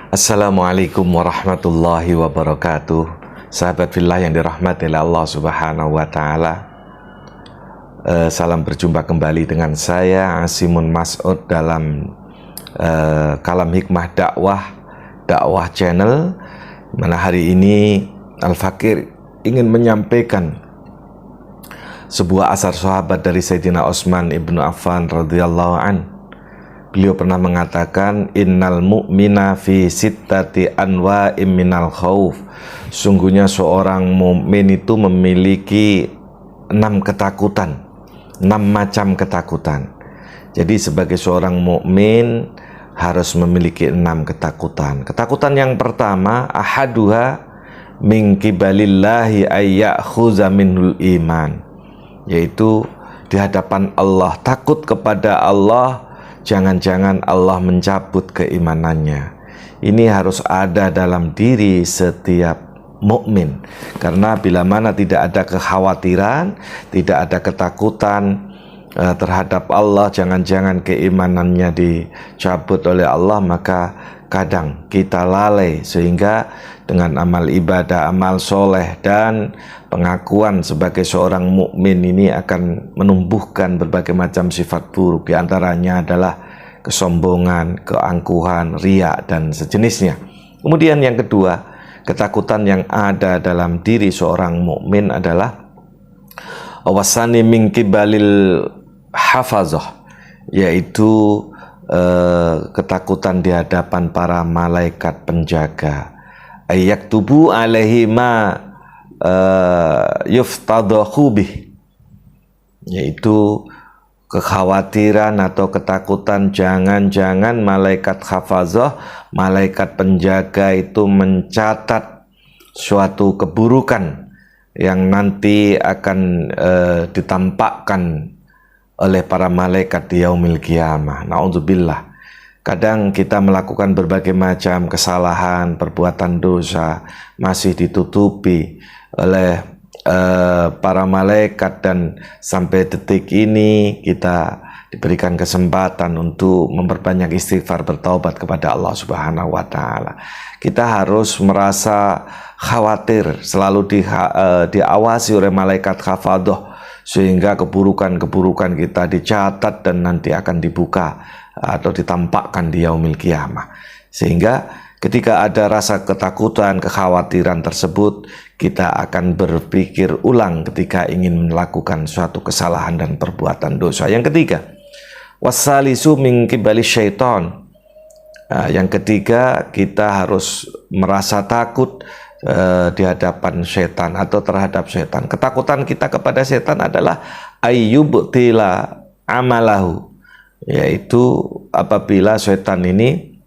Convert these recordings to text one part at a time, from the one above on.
Assalamualaikum warahmatullahi wabarakatuh. Sahabat fillah yang dirahmati oleh Allah Subhanahu wa taala. Salam berjumpa kembali dengan saya Asimun Mas'ud dalam Kalam Hikmah Dakwah Channel. Mana hari ini Al-Fakir ingin menyampaikan sebuah asar sahabat dari Sayyidina Utsman ibnu Affan radhiyallahu an. Beliau pernah mengatakan, innal mu'mina fi sittati anwa'im minal khauf. Sungguhnya seorang mukmin itu memiliki 6 ketakutan, 6 macam ketakutan. Jadi sebagai seorang mukmin harus memiliki 6 ketakutan. Ketakutan yang pertama, ahaduha min qibalillahi ayyakhuza minhul iman, yaitu di hadapan Allah, takut kepada Allah, jangan-jangan Allah mencabut keimanannya. Ini harus ada dalam diri setiap mukmin, karena bila mana tidak ada kekhawatiran, tidak ada ketakutan terhadap Allah, jangan-jangan keimanannya dicabut oleh Allah, maka kadang kita lalai, sehingga dengan amal ibadah, amal soleh, dan pengakuan sebagai seorang mukmin ini akan menumbuhkan berbagai macam sifat buruk. Di antaranya adalah kesombongan, keangkuhan, riya, dan sejenisnya. Kemudian yang kedua, ketakutan yang ada dalam diri seorang mukmin adalah awasani min qibalil hafazah, yaitu ketakutan di hadapan para malaikat penjaga. Ayyaktubu alaihi ma yuftadahu bih, yaitu kekhawatiran atau ketakutan jangan-jangan malaikat hafazah, malaikat penjaga itu mencatat suatu keburukan yang nanti akan ditampakkan oleh para malaikat di yaumil qiyamah. Na'udzubillah. Kadang kita melakukan berbagai macam kesalahan, perbuatan dosa, masih ditutupi oleh para malaikat, dan sampai detik ini kita diberikan kesempatan untuk memperbanyak istighfar, bertaubat kepada Allah Subhanahu wa taala. Kita harus merasa khawatir, selalu diawasi oleh malaikat hafadhah, sehingga keburukan-keburukan kita dicatat dan nanti akan dibuka atau ditampakkan di yaumil qiyamah. Sehingga ketika ada rasa ketakutan, kekhawatiran tersebut, kita akan berpikir ulang ketika ingin melakukan suatu kesalahan dan perbuatan dosa. Yang ketiga, wasalisu min qibali syaitan. Yang ketiga, kita harus merasa takut di hadapan setan atau terhadap setan. Ketakutan kita kepada setan adalah ayyubtila amalahu, yaitu apabila setan ini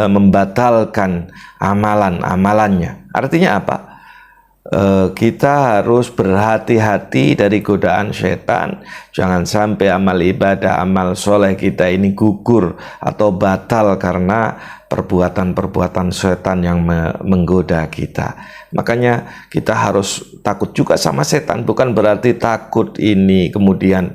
membatalkan amalannya. Artinya apa? Kita harus berhati-hati dari godaan setan. Jangan sampai amal ibadah, amal soleh kita ini gugur atau batal karena perbuatan-perbuatan setan yang menggoda kita. Makanya kita harus takut juga sama setan. Bukan berarti takut ini kemudian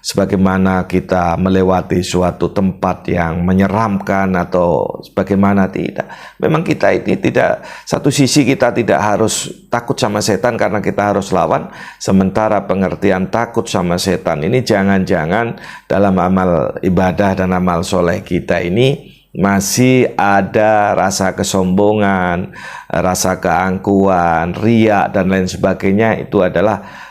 sebagaimana kita melewati suatu tempat yang menyeramkan atau sebagaimana, tidak. Memang kita ini tidak, satu sisi kita tidak harus takut sama setan karena kita harus lawan, sementara pengertian takut sama setan ini jangan-jangan dalam amal ibadah dan amal soleh kita ini masih ada rasa kesombongan, rasa keangkuhan, riya, dan lain sebagainya. Itu adalah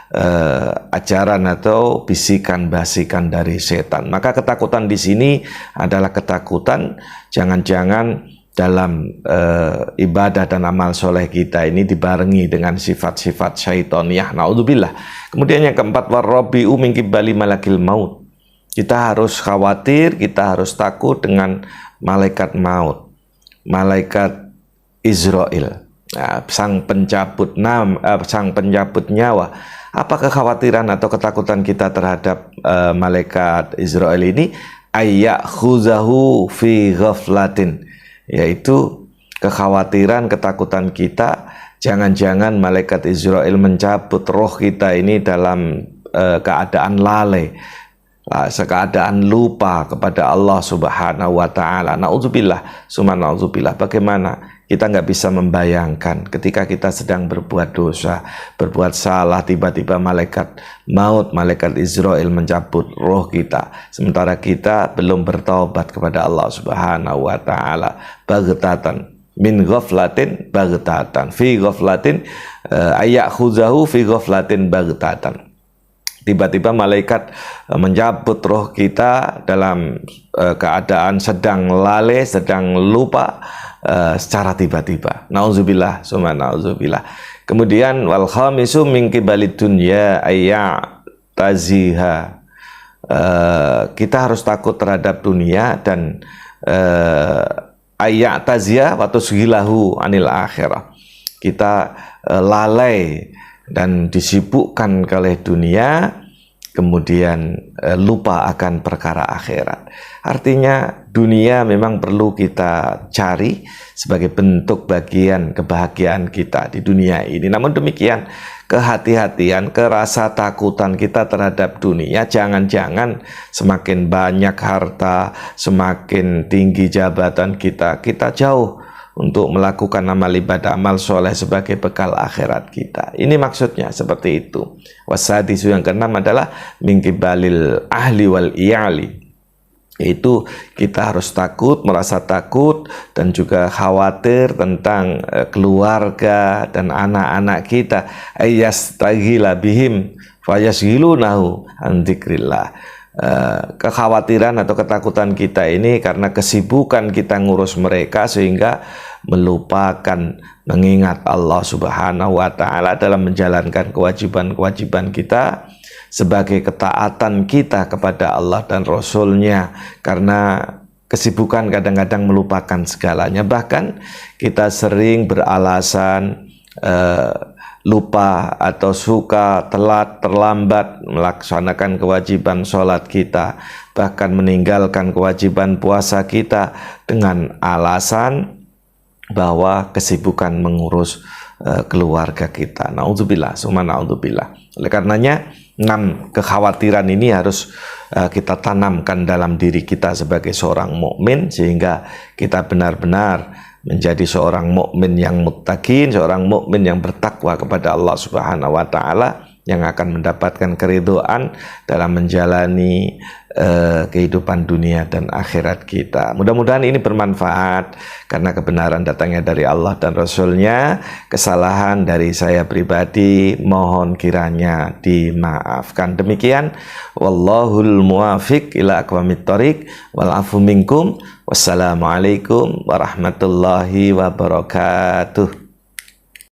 ajaran atau bisikan-basikan dari setan. Maka ketakutan di sini adalah ketakutan jangan-jangan dalam ibadah dan amal soleh kita ini dibarengi dengan sifat-sifat syaitoniyah. Naudzubillah. Kemudian yang keempat, warrabi'u min qibali malakil maut. Kita harus khawatir, kita harus takut dengan malaikat maut, malaikat Israel, sang pencabut nyawa. Apa kekhawatiran atau ketakutan kita terhadap malaikat Israel ini? Ayyakhuzahu fi ghaflatin, yaitu kekhawatiran, ketakutan kita, jangan-jangan malaikat Israel mencabut roh kita ini dalam keadaan lalai. Sekeadaan lupa kepada Allah Subhanahu wa Ta'ala. Na'udzubillah, summa na'udzubillah. Bagaimana kita nggak bisa membayangkan ketika kita sedang berbuat dosa, berbuat salah, tiba-tiba malaikat maut, malaikat Israel mencabut roh kita, sementara kita belum bertaubat kepada Allah Subhanahu wa Ta'ala. Baghtatan min ghaflatin baghtatan fi ghaflatin ayakhuzahu fi ghaflatin baghtatan. Tiba-tiba malaikat mencabut roh kita dalam keadaan sedang lalai, sedang lupa, secara tiba-tiba. Nauzubillah, summa nauzubillah. Kemudian wal khamisu min qibalid dunya taziha. Kita harus takut terhadap dunia dan tazia wa tusghilahu anil akhirah. Kita lalai dan disibukkan oleh dunia, kemudian lupa akan perkara akhirat. Artinya dunia memang perlu kita cari sebagai bentuk bagian kebahagiaan kita di dunia ini. Namun demikian, kehati-hatian, kerasa takutan kita terhadap dunia, jangan-jangan semakin banyak harta, semakin tinggi jabatan kita jauh untuk melakukan amal ibadah, amal soleh sebagai bekal akhirat kita. Ini maksudnya seperti itu. Wasadisu yang keenam adalah mingkibalil ahli wal iyali. Itu kita harus takut, merasa takut dan juga khawatir tentang keluarga dan anak-anak kita. Ayyastaghila bihim fayasghilunahu an dzikrillah. Kekhawatiran atau ketakutan kita ini karena kesibukan kita ngurus mereka sehingga melupakan mengingat Allah Subhanahu wa Ta'ala dalam menjalankan kewajiban-kewajiban kita sebagai ketaatan kita kepada Allah dan Rasul-Nya, karena kesibukan kadang-kadang melupakan segalanya. Bahkan kita sering beralasan lupa atau suka telat, terlambat melaksanakan kewajiban sholat kita, bahkan meninggalkan kewajiban puasa kita dengan alasan bahwa kesibukan mengurus keluarga kita. Na'udzubillah, summa na'udzubillah. Oleh karenanya 6 kekhawatiran ini harus kita tanamkan dalam diri kita sebagai seorang mukmin, sehingga kita benar-benar menjadi seorang mukmin yang muttaqin, seorang mukmin yang bertakwa kepada Allah Subhanahu wa Ta'ala, yang akan mendapatkan keridhaan dalam menjalani kehidupan dunia dan akhirat kita. Mudah-mudahan ini bermanfaat, karena kebenaran datangnya dari Allah dan Rasul-Nya. Kesalahan dari saya pribadi mohon kiranya dimaafkan. Demikian, wallahul muwafiq ila aqwamit thoriq, wal afu minkum. Wassalamualaikum warahmatullahi wabarakatuh.